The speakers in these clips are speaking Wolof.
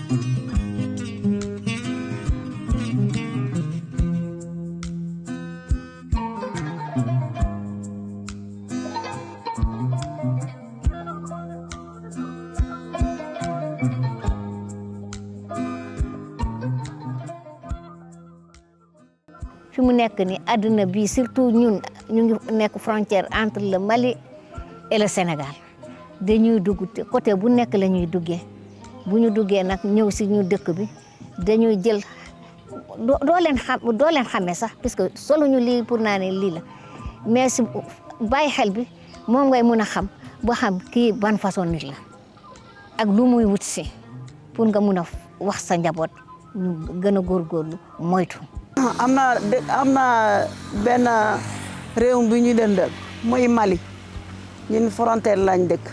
fi mu nekk ni àdduna bi surtout ñun ñu ngi nekk frontière entre le Mali et le Sénégal dañuy dugg côté bu nekk la ñuy duggee bu ñu duggee nag ñëw si ñu dëkk bi dañuy jël doo leen xamee sax parce que solo ñu lii pour naa ne lii la mais si bàyyi xel bi moom ngay mun a xam ba xam kii ban façon nit la ak lu muy wut si pour nga mun a wax sa njaboot ñu gën a góorgóorlu moytu. am na benn réew bi ñu dëndal mooy Mali ñun frontière lañ dëkk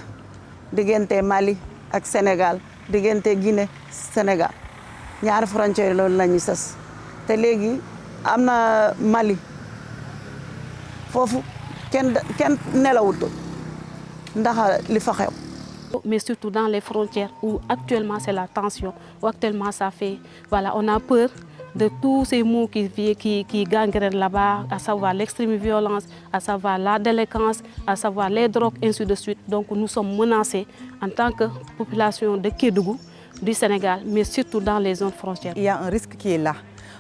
diggante Mali ak Sénégal diggante Guinée Sénégal ñaari frontière loolu la ñu sës te léegi am na Mali foofu kenn nelawut ndax li fa xew. Mais surtout dans les frontières où actuellement c'est la tension, où actuellement ça fait, voilà, on a peur de tous ces mots qui gangrènent là-bas, à savoir l'extrême violence, à savoir la délinquance, à savoir les drogues, ainsi de suite. Donc nous sommes menacés en tant que population de Kédougou, du Sénégal, mais surtout dans les zones frontières. Il y a un risque qui est là,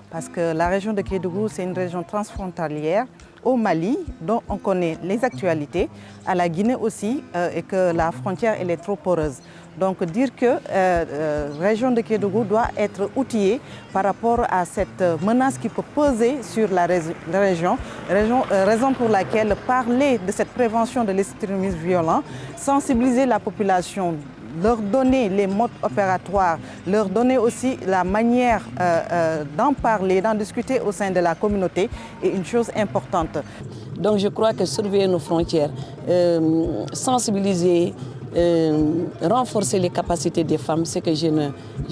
parce que la région de Kédougou, c'est une région transfrontalière au Mali, dont on connaît les actualités, à la Guinée aussi, et que la frontière elle est trop poreuse. Donc dire que la région de Kédougou doit être outillée par rapport à cette menace qui peut peser sur la région, raison pour laquelle parler de cette prévention de l'extrémisme violent, sensibiliser la population, leur donner les modes opératoires, leur donner aussi la manière d'en parler, d'en discuter au sein de la communauté est une chose importante. Donc je crois que surveiller nos frontières, sensibiliser, renforcer les capacités des femmes, c'est que je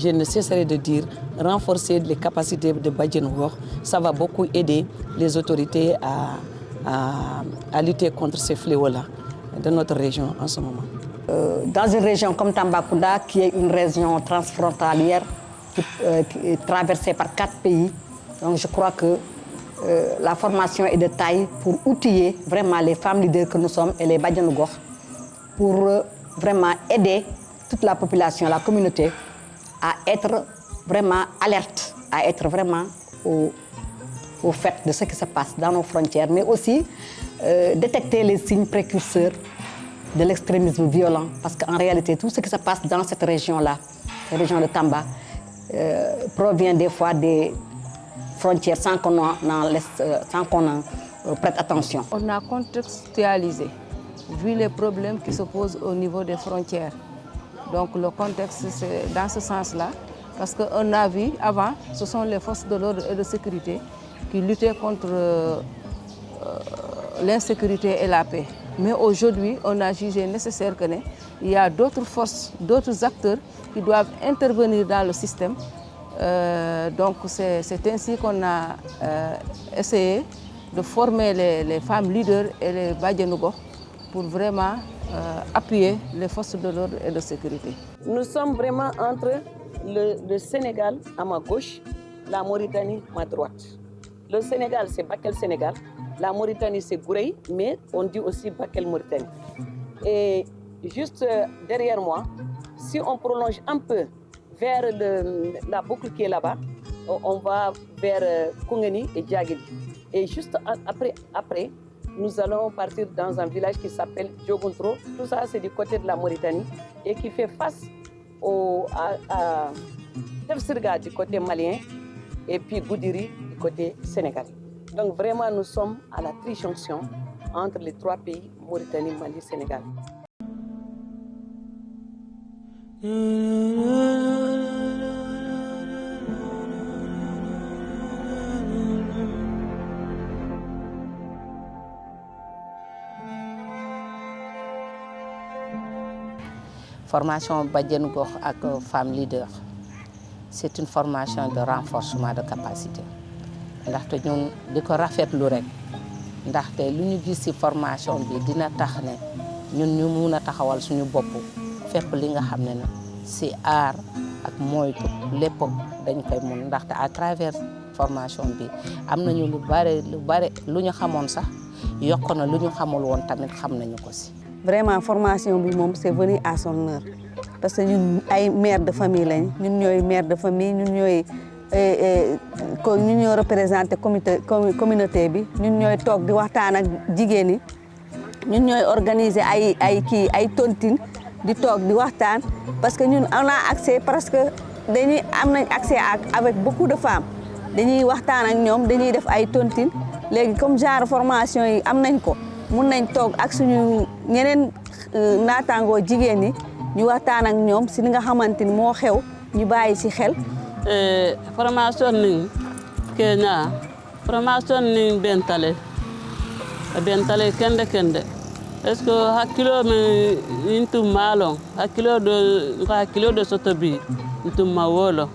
ne cesserai de dire, renforcer les capacités de Badjanougor, ça va beaucoup aider les autorités à lutter contre ces fléaux-là de notre région en ce moment. Dans une région comme Tambacounda, qui est une région transfrontalière qui est traversée par 4 pays, donc je crois que la formation est de taille pour outiller vraiment les femmes leaders que nous sommes et les Badjanougor pour vraiment aider toute la population, la communauté à être vraiment alerte, à être vraiment au fait de ce qui se passe dans nos frontières, mais aussi détecter les signes précurseurs de l'extrémisme violent, parce qu'en réalité, tout ce qui se passe dans cette région-là, la région de Tamba, provient des fois des frontières sans qu'on prête attention. On a contextualisé, vu les problèmes qui se posent au niveau des frontières. Donc le contexte, c'est dans ce sens-là, parce qu'on a vu avant, ce sont les forces de l'ordre et de sécurité qui luttaient contre l'insécurité et la paix. Mais aujourd'hui, on a jugé nécessaire qu'il y a d'autres forces, d'autres acteurs qui doivent intervenir dans le système. Donc c'est ainsi qu'on a essayé de former les femmes leaders et les Badjanougor pour vraiment appuyer les forces de l'ordre et de sécurité. Nous sommes vraiment entre le Sénégal à ma gauche, la Mauritanie à ma droite. Le Sénégal, c'est Bakel Sénégal. La Mauritanie, c'est Gourey, mais on dit aussi Bakel Mauritanie. Et juste derrière moi, si on prolonge un peu vers la boucle qui est là-bas, on va vers Koungani et Djagedi. Et juste après, nous allons partir dans un village qui s'appelle Djogontro. Tout ça, c'est du côté de la Mauritanie et qui fait face à Tefsirga du côté malien et puis Goudiri du côté sénégalais. Donc vraiment, nous sommes à la trijonction entre les 3 pays, Mauritanie, Mali, Sénégal. Formation Badjanougor ak femme leader, c'est une formation de renforcement de capacité. ndaxte ñun di ko rafetlu rek ndaxte lu ñu gis ci formation bi dina tax ne ñun ñu mun a taxawal suñu bopp fépp li nga xam ne na ci aar ak moytu lépp dañ koy mun ndaxte à travers formation bi am nañu lu bare lu ñu xamoon sax yokk na lu ñu xamul woon tamit xam nañu ko si. Vraiment formation bi moom c'est venu à son heure parce que ñun ay mère de famille lañ ñun ñooy mère de famille ñun ñooy représenté communauté bi ñun ñooy toog di waxtaan ak jigéen ñi ñun ñooy organiser ay tontine di toog di waxtaan parce que ñun on a accès parce que am nañ accès avec beaucoup de femmes dañuy waxtaan ak ñoom dañuy def ay tontine léegi comme genre formation yi am nañ ko mun nañ toog ak suñu ñeneen naataangoo jigéen ñi ñu waxtaan ak ñoom si li nga xamante ni moo xew ñu bàyyi si xel. Formation ni Kenya formation ni bentale kende est ce que hakkilo me intum malon hakkilo do soto bi intum mawolo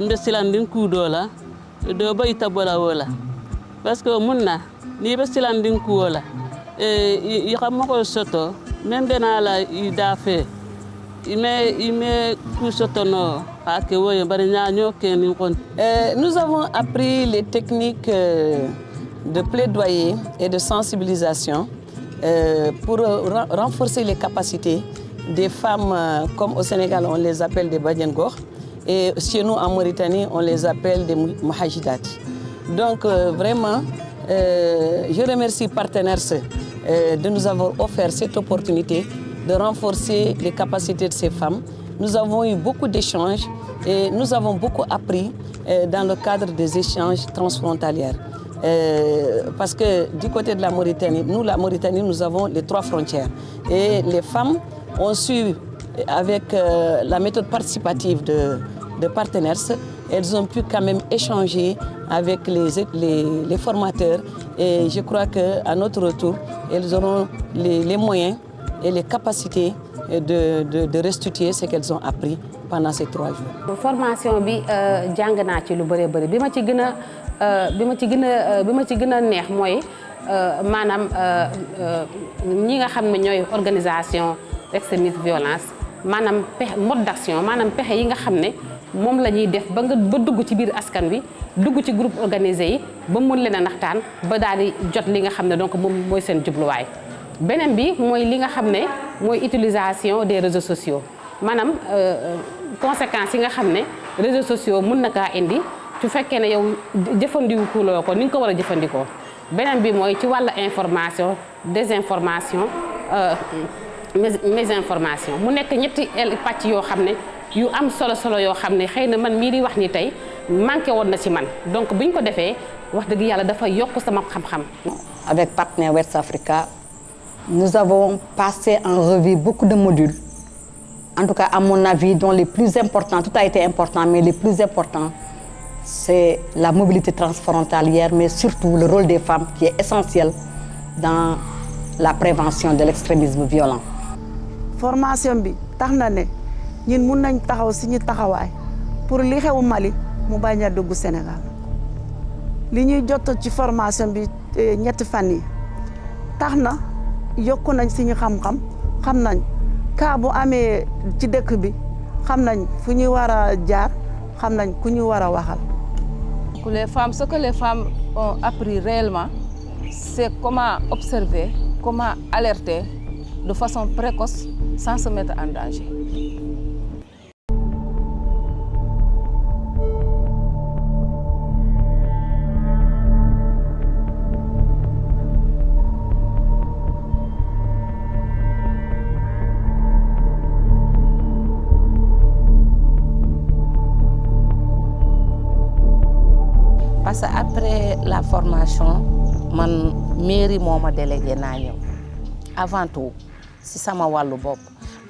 mbe silandin kudola do bayta bola wola parce que munna ni be silandin kuola i xamako soto même benala i dafe ime ku soto no ake woye bari ñaño ke ni kon. Nous avons appris les techniques de plaidoyer et de sensibilisation pour renforcer les capacités des femmes, comme au Sénégal on les appelle des Badiane Gox, et chez nous en Mauritanie on les appelle des Muhajidat. Donc vraiment, je remercie Partenaires de nous avoir offert cette opportunité de renforcer les capacités de ces femmes. Nous avons eu beaucoup d'échanges et nous avons beaucoup appris dans le cadre des échanges transfrontaliers. Parce que du côté de la Mauritanie, la Mauritanie, nous avons les 3 frontières. Et les femmes ont su, avec la méthode participative de Partenaires, elles ont pu quand même échanger avec les formateurs. Et je crois qu'à notre retour, elles auront les moyens et les capacités de restituer ce qu'elles ont appris pendant ces 3 jours. Formation bi jàng naa ci lu bëree bëri bi ma ci gën a neex mooy maanaam ñi nga xam ne ñooy organisation extrémiste violence maanaam mode d'action maanaam pexe yi nga xam ne moom la ñuy def ba dugg ci biir askan wi dugg ci groupe organisé yi ba mën leen a naxtaan ba daal di jot li nga xam ne donc moom mooy seen jubluwaay. beneen bi mooy li nga xam ne mooy utilisation des réseaux sociaux maanaam conséquences yi nga xam ne réseaux sociaux mën na kaa indi su fekkee ne yow jëfandikoo ko ni nga ko war a jëfandikoo. beneen bi mooy ci wàllu information désinformation mésinformation mu nekk ñetti pàcc yoo xam ne yu am solo yoo xam ne xëy na man mii di wax ni tey manqué woon na ci man donc bu ñu ko defee wax dëgg yàlla dafa yokk sama xam-xam. Avec Partenaires West Africa, nous avons passé en revue beaucoup de modules. En tout cas, à mon avis, dont les plus importants, tout a été important, mais les plus importants, c'est la mobilité transfrontalière, mais surtout le rôle des femmes qui est essentiel dans la prévention de l'extrémisme violent. Formation bi tax na ne ñun mun nañ taxaw suñu taxawaay pour li xew Mali mu bañ a dugg Sénégal li ñuy jot ci formation bi ñetti fan yi tax na yokku nañ suñu xam-xam xam nañ cas bu amee ci dëkk bi xam nañ fu ñu war a jaar xam nañ ku ñu war a waxal. Les femmes, ce que les femmes ont appris réellement, c'est comment observer, comment alerter de façon précoce sans se mettre en danger. Parce que après la formation man mairie moo ma délégué naa ñëw avant tout si sama wàllu bopp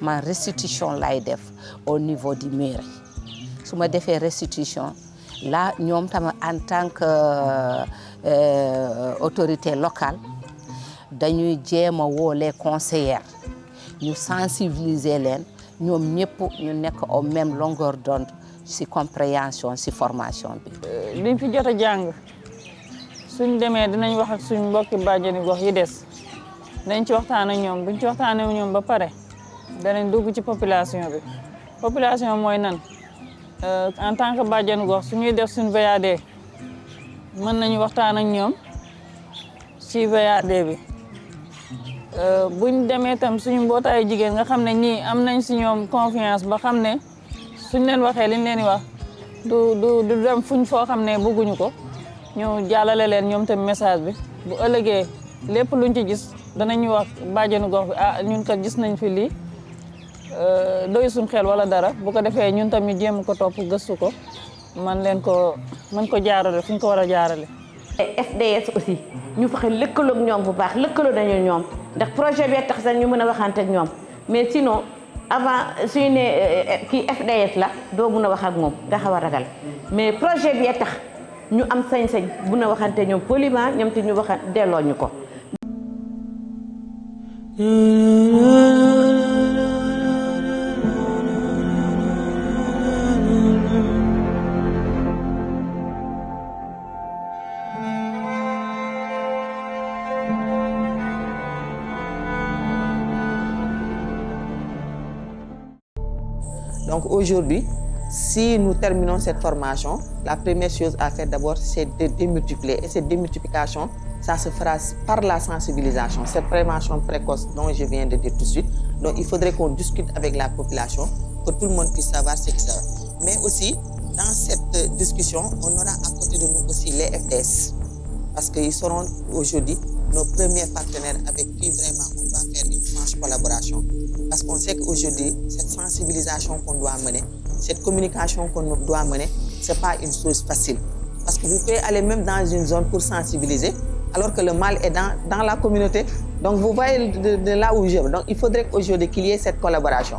man restitution lay def au niveau du mairie su ma defee restitution là ñoom tamit en tant que autorité locale dañuy jéem a woo les conseillères ñu sensibiliser leen ñoom ñëpp ñu nekk au même longueur d'onde si compréhension si formation bi. liñ fi jot a jàng suñ demee dinañ wax ak suñ mbokki bàjjeni gox yi des dinañ ci waxtaan ak ñoom buñ ci waxtaanee ak ñoom ba pare danañ dugg ci population bi population mooy nan en tant que bàjjenu gox suñuy def suñu VAD mën nañu waxtaan ak ñoom ci VAD bi buñ demee tam suñu mbootaayu jigéen nga xam ne ñii am nañ si ñoom confiance ba xam ne suñ leen waxee liñ leen di wax du dem fuñ foo xam ne bëgguñu ko ñu jàllale leen ñoom tam message bi bu ëllëgee lépp luñ ci gis danañu wax bàjjenu gox bi ah ñun kat gis nañ fi lii doy suñ xel wala dara bu ko defee ñun tam ñu jéem ko topp gëstu ko mën ko jaarale fu ñu ko war a jaarale. FDS aussi ñu fexe lëkkaloo ak ñoom bu baax lëkkaloo nañu ñoom ndax projet bee tax sax ñu mën a waxante ak ñoom mais sinon avant suñu ne kii FDS la doo mën a wax ak moom nga xaw a ragal mais projet bee tax ñu am sañ-sañ mën a waxante ñoom poliment ñoom te ñu wax delloo ñu ko. Donc aujourd'hui, si nous terminons cette formation, la première chose à faire d'abord, c'est de démultiplier. Et cette démultiplication, ça se fera par la sensibilisation, cette prévention précoce dont je viens de dire tout de suite. Donc il faudrait qu'on discute avec la population, que tout le monde puisse savoir ce qui se passe. Mais aussi, dans cette discussion, on aura à côté de nous aussi les FDS. Parce qu'ils seront aujourd'hui nos premiers partenaires avec qui vraiment on doit faire une franche collaboration. Parce qu'on sait qu'aujourd'hui, cette sensibilisation qu'on doit mener, cette communication qu'on doit mener, ce n'est pas une chose facile. Parce que vous pouvez aller même dans une zone pour sensibiliser, alors que le mal est dans la communauté. Donc vous voyez de là où je veux. Donc il faudrait qu'aujourd'hui qu'il y ait cette collaboration.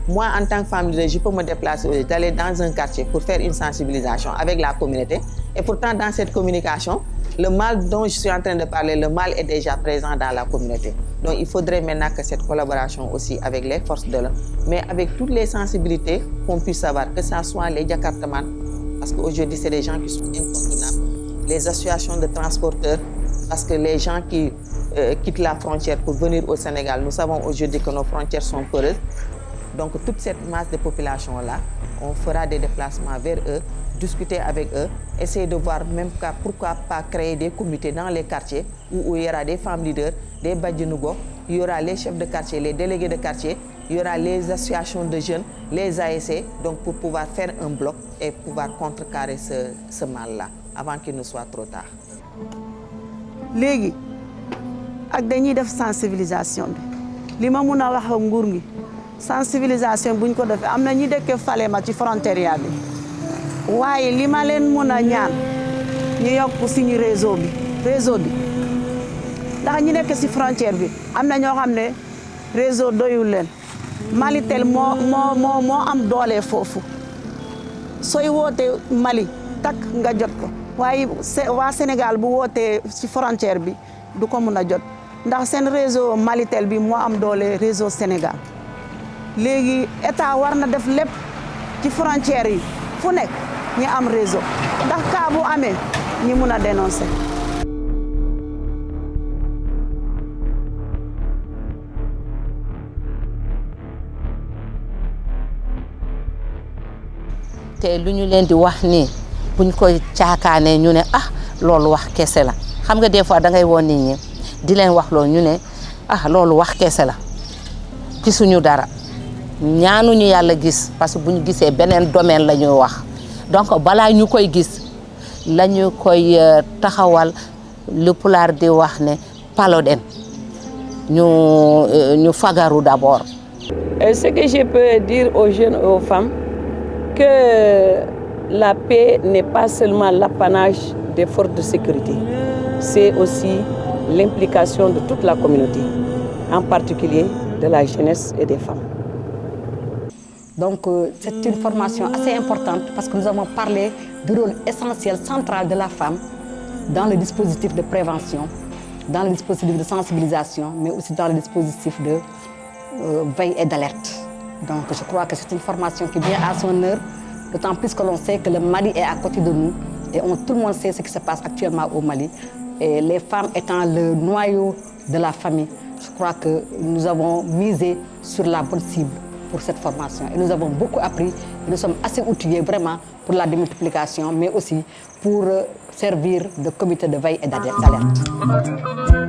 Moi, en tant que femme leader, je peux me déplacer, d'aller dans un quartier pour faire une sensibilisation avec la communauté. Et pourtant, dans cette communication, le mal dont je suis en train de parler, le mal est déjà présent dans la communauté. Donc il faudrait maintenant que cette collaboration aussi avec les forces de l'ordre, mais avec toutes les sensibilités qu'on puisse savoir, que ce soit les Jakartamans, parce qu'aujourd'hui c'est des gens qui sont incontournables, les associations de transporteurs, parce que les gens qui quittent la frontière pour venir au Sénégal, nous savons aujourd'hui que nos frontières sont poreuses. Donc toute cette masse de population-là, on fera des déplacements vers eux, discuter avec eux, essayer de voir même pourquoi pas créer des comités dans les quartiers où il y aura des femmes leaders, des badjinougo, il y aura les chefs de quartier, les délégués de quartier, il y aura les associations de jeunes, les ASC, donc pour pouvoir faire un bloc et pouvoir contrecarrer ce mal-là avant qu'il ne soit trop tard. Légui ak dañuy def sensibilisation bi li ma mun a wax ak nguur gi sensibilisation buñ ko defee am na ñi dëkk Falema ci frontière bi waaye li ma leen mun a ñaan ñu yokk suñu réseau bi ndax ñi nekk si frontière bi am na ñoo xam ne réseau doyul leen Malitel moo am doole foofu sooy wootee Mali tak nga jot ko waaye waa Sénégal bu wootee ci frontière bi du ko mun a jot ndax seen réseau Malitel bi moo am doole réseau Sénégal léegi état war na def lépp ci frontière yi fu nekk ñi am réseau ndax cas bu amee ñi mun a dénoncer. te lu ñu leen di wax nii buñ koy caakaanee ñu ne ah loolu wax kese la xam nga des fois da ngay woon nit ñi di leen wax loolu ñu ne ah loolu wax kese la gisuñu dara ñaanuñu yàlla gis parce que bu ñu gisee beneen domaine la ñuy wax donc balaa ñu koy gis la ñu koy taxawal lu pulaar di wax ne paloden ñu fagaru d'abord. Ce que je peux dire aux jeunes et aux femmes, que la paix n'est pas seulement l'apanage des forces de sécurité, c'est aussi l'implication de toute la communauté, en particulier de la jeunesse et des femmes. Donc c'est une formation assez importante parce que nous avons parlé du rôle essentiel, central de la femme dans le dispositif de prévention, dans le dispositif de sensibilisation, mais aussi dans le dispositif de veille et d'alerte. Donc je crois que c'est une formation qui vient à son heure, d'autant plus que l'on sait que le Mali est à côté de nous et tout le monde sait ce qui se passe actuellement au Mali. Et les femmes étant le noyau de la famille, je crois que nous avons misé sur la bonne cible pour cette formation. Et nous avons beaucoup appris. Et nous sommes assez outillés vraiment pour la démultiplication, mais aussi pour servir de comité de veille et d'alerte.